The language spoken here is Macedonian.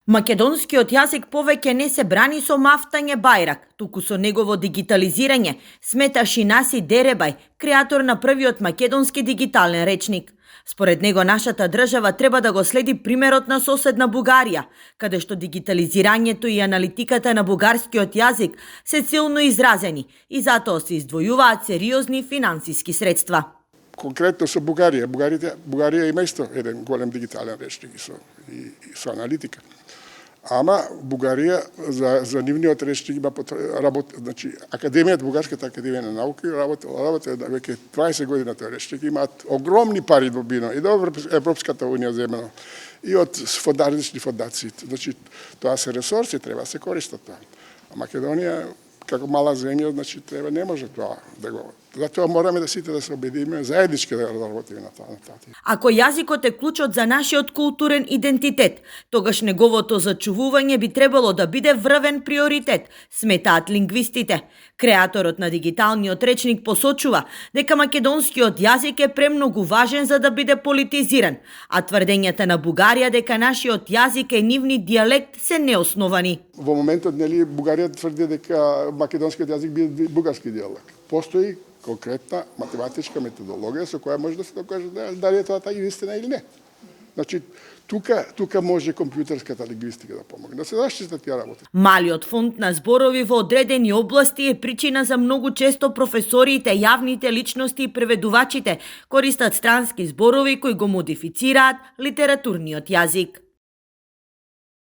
Македонскиот јазик повеќе не се брани со мафтање бајрак, туку со негово дигитализирање, смета Шинаси Деребај, креатор на првиот македонски дигитален речник. Според него, нашата држава треба да го следи примерот на соседна Бугарија, каде што дигитализирањето и аналитиката на бугарскиот јазик се силно изразени и затоа се издвојуваат сериозни финансиски средства. Конкретно со Бугарија. Бугарија има исто еден голем дигитален речник и со аналитика. Ама Бугарија за нивниот речник има значи академијата, Бугарската академија на науки работи веќе 20 години на тој речник, имаат огромни пари добино и до Европската унија земено и од различни фондации. Значи тоа се ресурси, треба да се користат тоа. А Македонија како мала земја, значи не може тоа да го. Затоа мораме сите да се обединиме заеднички да работиме на тоа. Ако јазикот е клучот за нашиот културен идентитет, тогаш неговото зачувување би требало да биде врвен приоритет, сметаат лингвистите. Креаторот на дигиталниот речник посочува дека македонскиот јазик е премногу важен за да биде политизиран, а тврдењата на Бугарија дека нашиот јазик е нивни дијалект се неосновани. Во моментот Бугарија тврди дека македонскиот јазик би бугарски дијалект. Постои конкретна математичка методологија со која може да се докаже дали е тоа истина или не. Значи, тука може компјутерската лингвистика да помогне, да се заштитат тие работи. Малиот фонд на зборови во одредени области е причина за многу често професориите, јавните личности и преведувачите користат странски зборови кои го модифицираат литературниот јазик.